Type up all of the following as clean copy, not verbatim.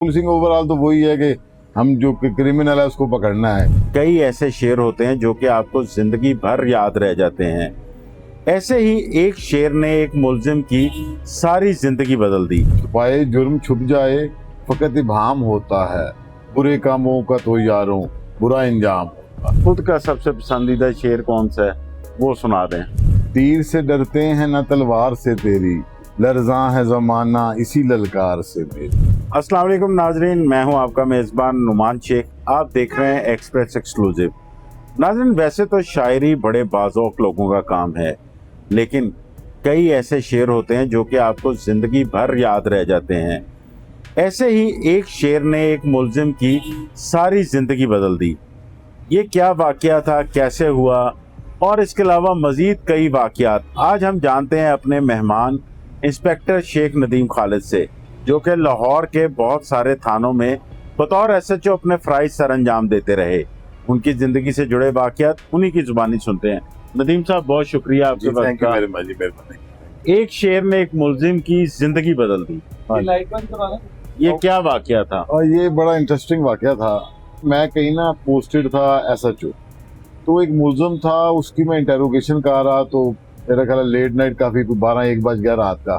Policing overall तो वही है कि हम जो क्रिमिनल है उसको पकड़ना है। कई ऐसे शेर होते हैं जो कि आपको जिंदगी भर याद रह जाते हैं। ऐसे ही एक शेर ने एक मुलजिम की सारी जिंदगी बदल दी। छुपाए जुर्म छुप जाए फकत इबाम होता है, बुरे कामों का तो यारों बुरा इंजाम होता। खुद का सबसे पसंदीदा शेर कौन सा है वो सुना दें। तीर से डरते हैं न तलवार से तेरी, लर्जा है जमाना इसी ललकार से मेरी। अस्सलाम वालेकुम नाजरीन, मैं हूं आपका मेज़बान नुमान शेख। आप देख रहे हैं एक्सप्रेस एक्सक्लूसिव। नाजरीन, वैसे तो शायरी बड़े बाज़ौक़ लोगों का काम है, लेकिन कई ऐसे शेर होते हैं जो कि आपको ज़िंदगी भर याद रह जाते हैं। ऐसे ही एक शेर ने एक मुलजिम की सारी ज़िंदगी बदल दी। ये क्या वाक़या था, कैसे हुआ, और इसके अलावा मज़ीद कई वाक़यात आज हम जानते हैं अपने मेहमान इंस्पेक्टर शेख नदीम खालिद से, जो कि लाहौर के बहुत सारे थानों में बतौर SHO अपने फ़राइज़ सर अंजाम देते रहे। उनकी ज़िंदगी से जुड़े वाक़यात उन्हीं की ज़ुबानी सुनते हैं। नदीम साहब, बहुत शुक्रिया आपके वक्त का। एक शेर ने एक मुलजिम की ज़िंदगी बदल दी, ये क्या वाक़या था? और ये बड़ा इंटरेस्टिंग वाकया था। मैं कहीं ना पोस्टेड था SHO, तो एक मुलजिम था, उसकी मैं इंटेरोगेशन कर रहा, तो मेरा ख्याल लेट नाइट काफ़ी 12-1 बज गया रात का।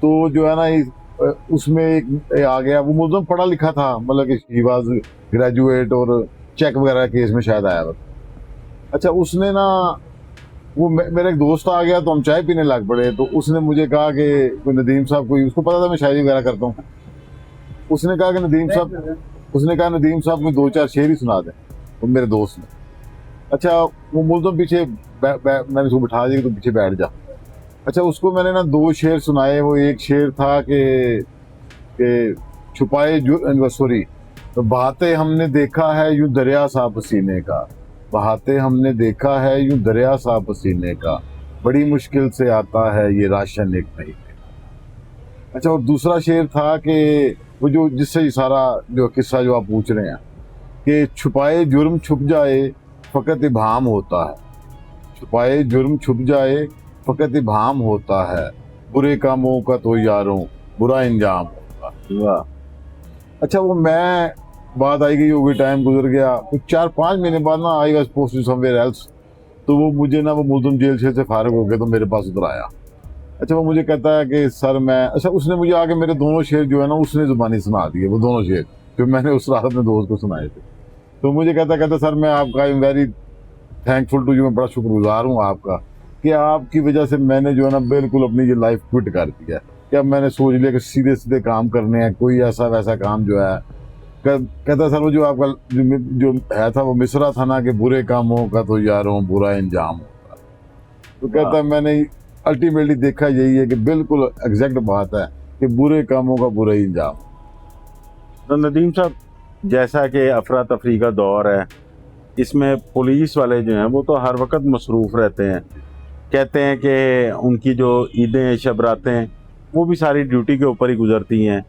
तो जो है ना उसमें एक आ गया, वो मुलजिम पढ़ा लिखा था, मतलब कि ही वाज ग्रेजुएट और चेक वगैरह केस में शायद आया था। अच्छा, उसने ना वो मेरा एक दोस्त आ गया, तो हम चाय पीने लग पड़े। तो उसने मुझे कहा कि कोई नदीम साहब, कोई उसको पता था मैं शायरी वगैरह करता हूँ। उसने कहा कि नदीम साहब में 2-4 शेर ही सुना दें। वो मेरे दोस्त ने, अच्छा वो मुलजिम पीछे मैंने उसको बिठा दिया, तो पीछे बैठ जा। अच्छा, उसको मैंने ना 2 शेर सुनाए। वो एक शेर था कि छुपाए सॉरी, तो बहाते हमने देखा है यूं दरिया सा पसीने का, बहाते हमने देखा है यूं दरिया सा पसीने का, बड़ी मुश्किल से आता है ये राशन एक महीने। अच्छा, और दूसरा शेर था कि वो जो जिससे ये सारा जो किस्सा जो आप पूछ रहे हैं, कि छुपाए जुर्म छुप जाए फकत इबाम होता है, छुपाए जुर्म छुप जाए फकत इबाम होता है, बुरे कामों का तो यारों बुरा इंजाम होता। अच्छा, वो मैं बात आई गई होगी, टाइम गुजर गया, कुछ 4-5 महीने बाद ना I was posted somewhere else. तो वो मुझे ना वो मुलजिम जेल से फारिग हो गया, तो मेरे पास उधर आया। अच्छा, वो मुझे कहता है कि सर मैं, अच्छा उसने मुझे आके मेरे दोनों शेर जो है ना उसने जुबानी सुना दिए, वो दोनों शेर जो मैंने उस रात अपने दोस्त को सुनाए थे। तो मुझे कहता सर मैं आपका I am very thankful to you, मैं बड़ा शुक्रगुजार हूँ आपका, कि आपकी वजह से मैंने जो है ना बिल्कुल अपनी ये लाइफ क्विट कर दिया। कि अब मैंने सोच लिया कि सीधे सीधे काम करने हैं, कोई ऐसा वैसा काम जो है। कहता सर वो जो आपका जो है था वो मिसरा था ना, कि बुरे कामों का तो यारों बुरा इंजाम होता। तो कहता मैंने अल्टीमेटली देखा यही है कि बिल्कुल एग्जैक्ट बात है कि बुरे कामों का बुरा ही इंजाम। तो नदीम साहब, जैसा कि अफरा तफरी का दौर है, इसमें पुलिस वाले जो हैं वो तो हर वक्त मसरूफ़ रहते हैं। कहते हैं कि उनकी जो ईदें शब रातें वो भी सारी ड्यूटी के ऊपर ही गुजरती हैं,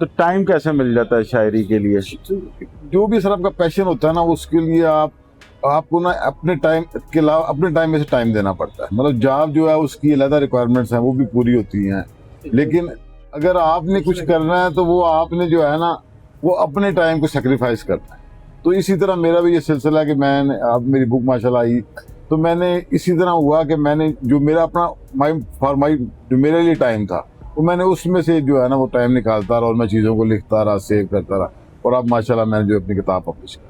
तो टाइम कैसे मिल जाता है शायरी के लिए? जो भी सर आपका पैशन होता है ना, उसके लिए आपको ना अपने टाइम के अलावा अपने टाइम में से टाइम देना पड़ता है। मतलब जॉब जो है उसकी अलग रिक्वायरमेंट्स हैं, वो भी पूरी होती हैं, लेकिन अगर आपने कुछ करना है तो वो आपने जो है ना वो अपने टाइम को सेक्रीफाइस करना है। तो इसी तरह मेरा भी ये सिलसिला है कि मैंने, अब मेरी बुक माशाल्लाह आई, तो मैंने इसी तरह हुआ कि मैंने जो मेरा अपना जो मेरे लिए टाइम था, वो मैंने उसमें से जो है ना वो टाइम निकालता रहा, और मैं चीज़ों को लिखता रहा, सेव करता रहा, और अब माशाल्लाह मैंने जो अपनी किताब पब्लिश की।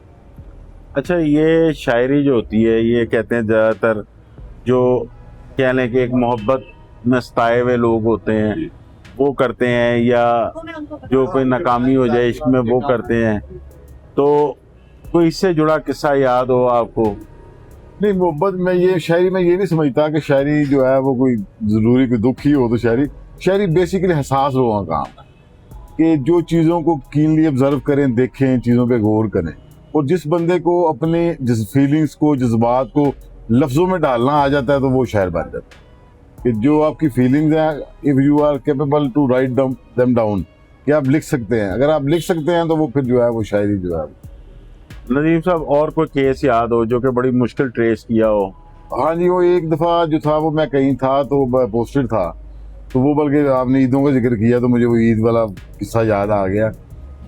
अच्छा, ये शायरी जो होती है, ये कहते हैं ज़्यादातर जो कह लें कि एक मोहब्बत में सताए हुए लोग होते हैं वो करते हैं, या जो कोई नाकामी हो जाए इश्क में वो करते हैं। तो कोई इससे जुड़ा किस्सा याद हो आपको? नहीं, मोहब्बत में ये शायरी में ये नहीं समझता कि शायरी जो है वो कोई ज़रूरी कोई दुख ही हो। तो शायरी बेसिकली हसास लोगों का काम है, कि जो चीज़ों को कीनली ऑब्जर्व करें, देखें, चीज़ों पे गौर करें, और जिस बंदे को अपने जिस फीलिंग्स को, जज्बात को लफ्ज़ों में डालना आ जाता है, तो वो शायर बन जाता है। कि जो आपकी फीलिंग्स हैं, if you are capable to write them down, कि आप लिख सकते हैं, अगर आप लिख सकते हैं तो वो फिर जो है वो शायरी जो है। नदीम साहब, और कोई केस याद हो जो कि बड़ी मुश्किल ट्रेस किया हो? हाँ जी, वो एक दफ़ा जो था वो मैं कहीं था, तो पोस्टेड था, तो वो बल्कि आपने ईदों का जिक्र किया तो मुझे वो ईद वाला किस्सा याद आ गया।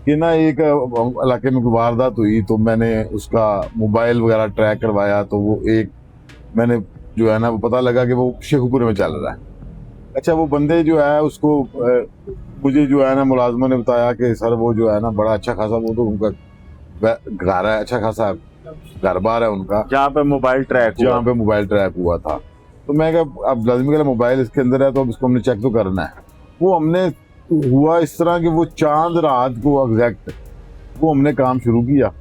कि ना एक इलाके में कोई वारदात हुई, तो मैंने उसका मोबाइल वगैरह ट्रैक करवाया, तो वो एक मैंने जो है ना वो पता लगा कि वो शेखुपुर में चल रहा है। अच्छा, वो बंदे जो है उसको मुझे जो है ना मुलाजमा ने बताया कि सर वो जो है ना बड़ा अच्छा खासा, वो तो उनका घर है, अच्छा खासा घर बार है उनका, जहाँ पे मोबाइल ट्रैक हुआ। जहाँ पे मोबाइल ट्रैक हुआ था। तो मैं कहा अब लाजमी का मोबाइल इसके अंदर है, तो अब इसको हमने चेक तो करना है। वो हमने हुआ इस तरह कि वो चांद रात को एग्जैक्ट वो हमने काम शुरू किया।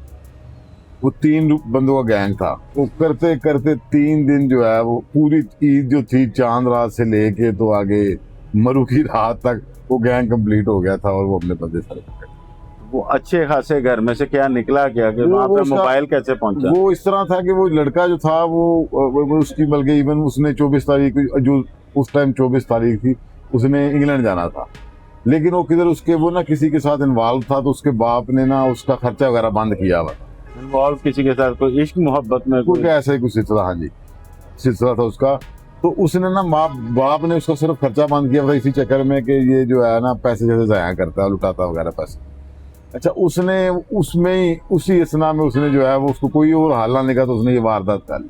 वो 3 बंदों का गैंग था। वो करते करते 3 दिन जो है वो पूरी ईद जो थी चांद रात से लेके तो आगे मरू की रात तक वो गैंग कंप्लीट हो गया था, और वो अपने बंदे सारे पकड़े। वो अच्छे खासे घर में से क्या निकला क्या कि वहाँ पे मोबाइल कैसे पहुंचा? वो इस तरह था कि वो लड़का जो था वो उसकी बल्कि इवन उसने 24 तारीख जो उस टाइम 24 तारीख थी, उसने इंग्लैंड जाना था, लेकिन वो किधर उसके वो ना किसी के साथ इन्वॉल्व था, तो उसके बाप ने ना उसका खर्चा वगैरह बंद किया हुआ। इन्वॉल्व किसी के साथ कोई इश्क मोहब्बत में कोई ऐसा ही कुछ सिलसिला, हाँ जी सिलसिला था उसका। तो उसने ना बाप ने उसका सिर्फ खर्चा बंद किया था इसी चक्कर में कि ये जो है ना पैसे जैसे जाया करता है, लुटाता वगैरह पैसे। अच्छा, उसने उसमें ही उसी असना में उसने जो है वो उसको कोई और हाल ना निकला, तो उसने ये वारदात कर ली।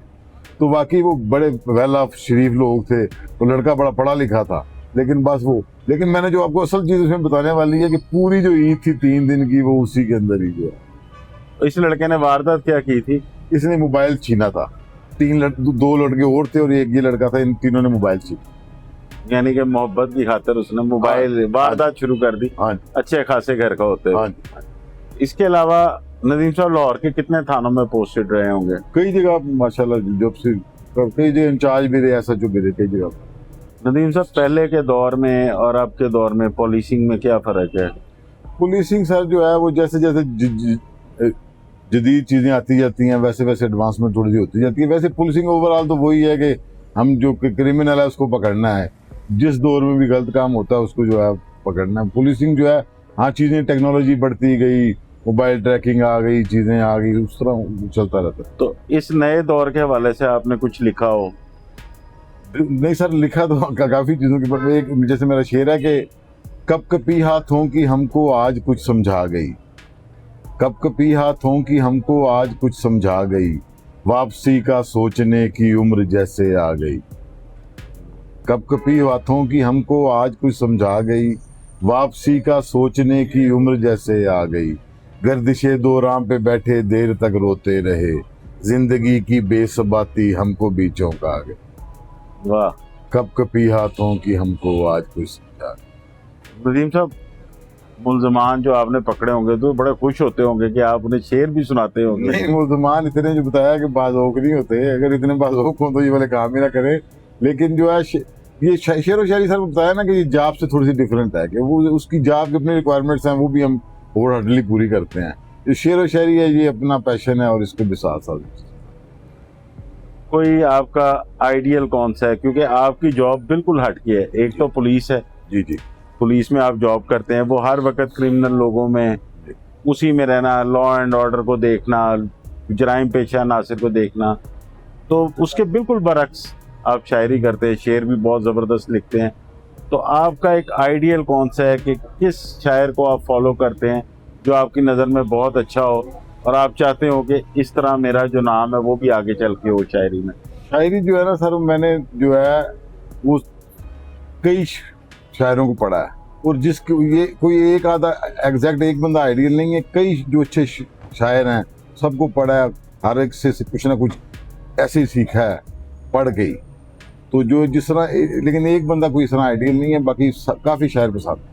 तो वाकई वो बड़े वेल ऑफ शरीफ लोग थे, तो लड़का बड़ा पढ़ा लिखा था, लेकिन बस वो, लेकिन मैंने जो आपको असल चीज उसमें बताने वाली है कि पूरी जो ईद थी 3 दिन की, वो उसी के अंदर ही जो है। इस लड़के ने वारदात क्या की थी? इसने मोबाइल छीना था। 2 लड़के और थे और एक ये लड़का था, इन तीनों ने मोबाइल छीना, यानी कि मोहब्बत की खातिर उसने मोबाइल वारदात शुरू कर दी। हाँ अच्छे खासे घर का होते हाँ हुए। इसके अलावा नदीम साहब लाहौर के कितने थानों में पोस्टेड रहे होंगे? कई जगह माशाल्लाह, जब से कई जगह इंचार्ज भी रहे, ऐसा जो भी रहे कई जगह। नदीम साहब, पहले के दौर में और अब के दौर में पुलिसिंग में क्या फर्क है? पुलिसिंग सर जो है वो जैसे जैसे जदीद चीजें आती जाती हैं, वैसे वैसे एडवांसमेंट थोड़ी सी होती जाती है। वैसे पुलिसिंग ओवरऑल तो वही है कि हम जो क्रिमिनल है उसको पकड़ना है, जिस दौर में भी गलत काम होता है उसको जो है पकड़ना है। पुलिसिंग जो है, हाँ चीजें टेक्नोलॉजी बढ़ती गई, मोबाइल ट्रैकिंग आ गई, चीजें आ गई, उस तरह चलता रहता है। तो इस नए दौर के हवाले से आपने कुछ लिखा हो? नहीं सर, लिखा तो काफी चीजों के ऊपर। एक जैसे मेरा शेर है कि कप कपी हाथों की हमको आज कुछ समझा गई, कप कपी हाथों की हमको आज कुछ समझा गई, वापसी का सोचने की उम्र जैसे आ गई। कप कपी हाथों की हमको आज कुछ समझा गई, वापसी का सोचने की उम्र जैसे आ गई। गर्दिशे दो राम पे बैठे देर तक रोते रहे, जिंदगी की बेसबाती हमको भी चौंका गई। वाह। कप कपी हाथों की हमको आज कुछ समझा गई। नदीम साहब, मुल्जमान जो आपने पकड़े होंगे तो बड़े खुश होते होंगे कि आप उन्हें शेर भी सुनाते होंगे। नहीं, मुल्जमान इतने जो बताया कि बाज़ौक नहीं होते, अगर इतने बाज़ौक हो तो ये वाले काम ही ना करें। लेकिन जो है ये शेर व शायरी सर बताया ना कि ये जॉब से थोड़ी सी डिफरेंट है, कि वो उसकी जॉब की अपनी रिक्वायरमेंट्स हैं, वो भी हम होल हार्टली पूरी करते हैं। जो शेर व शायरी है ये अपना पैशन है, और इसके भी साथ साथ कोई आपका आइडियल कौन सा है? क्योंकि आपकी जॉब बिल्कुल हटके है। एक तो पुलिस है, जी जी, पुलिस में आप जॉब करते हैं, वो हर वक्त क्रिमिनल लोगों में उसी में रहना, लॉ एंड ऑर्डर को देखना, जराइम पेशा नासिर को देखना, तो उसके बिल्कुल बरक्स आप शायरी करते हैं, शेर भी बहुत ज़बरदस्त लिखते हैं। तो आपका एक आइडियल कौन सा है कि किस शायर को आप फॉलो करते हैं जो आपकी नज़र में बहुत अच्छा हो और आप चाहते हो कि इस तरह मेरा जो नाम है वो भी आगे चल के हो शायरी में? शायरी जो है ना सर, मैंने जो है वो कई शायरों को पढ़ा है, और जिसको ये कोई एक आधा एग्जैक्ट एक बंदा आइडियल नहीं है, कई जो अच्छे शायर हैं सबको पढ़ा है, हर एक से कुछ ना कुछ ऐसे सीखा है पढ़ के ही। तो जो जिस तरह, लेकिन एक बंदा कोई इस तरह आइडियल नहीं है, बाकी काफ़ी शायर पसंद।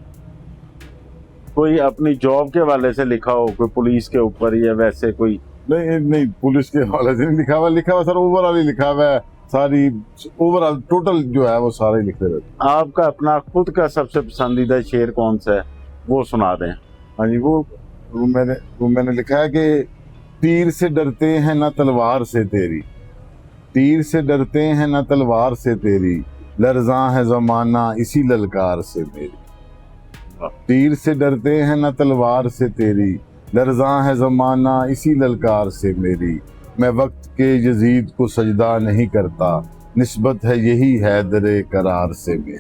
कोई अपनी जॉब के हवाले से लिखा हो, कोई पुलिस के ऊपर या वैसे कोई? नहीं नहीं, पुलिस के हवाले से नहीं लिखा हुआ सर, ओवरऑल ही लिखा हुआ है, सारी ओवरऑल टोटल जो है वो सारे लिखते रहते। आपका अपना खुद का सबसे पसंदीदा शेर कौन सा है, वो सुना दें। हाँ जी, वो मैंने लिखा है कि तीर से डरते हैं ना तलवार से तेरी, तीर से डरते हैं ना तलवार से तेरी, लर्ज़ां है ज़माना इसी ललकार से मेरी। तीर से डरते हैं ना तलवार से तेरी, लर्ज़ां है ज़माना इसी ललकार से मेरी। मैं वक्त के यजीद को सजदा नहीं करता, निस्बत है यही हैदरे करार से मेरी।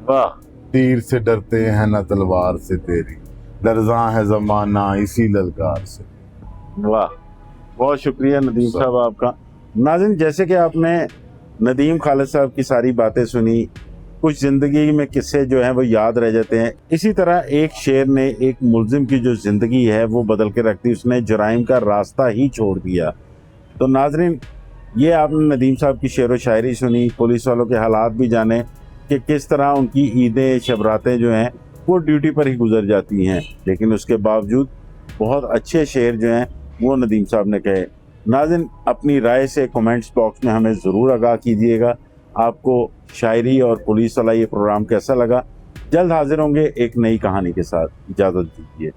वाह। तीर से डरते हैं ना तलवार से तेरी, दरजा है जमाना इसी ललकार से। वाह, बहुत शुक्रिया नदीम साहब आपका। नाज़रीन, जैसे कि आपने नदीम खालिद साहब की सारी बातें सुनी, कुछ ज़िंदगी में किस्से जो हैं वो याद रह जाते हैं। इसी तरह एक शेर ने एक मुल्जिम की जो ज़िंदगी है वो बदल के रख दी, उसने जराइम का रास्ता ही छोड़ दिया। तो नाज़रीन, ये आपने नदीम साहब की शेर व शायरी सुनी, पुलिस वालों के हालात भी जाने कि किस तरह उनकी ईदें शबरातें जो हैं वो ड्यूटी पर ही गुजर जाती हैं, लेकिन उसके बावजूद बहुत अच्छे शेर जो हैं वो नदीम साहब ने कहे। नाज़रीन, अपनी राय से कमेंट्स बॉक्स में हमें ज़रूर आगाह कीजिएगा। आपको शायरी और पुलिस वाला ये प्रोग्राम कैसा लगा। जल्द हाजिर होंगे एक नई कहानी के साथ। इजाज़त दीजिए।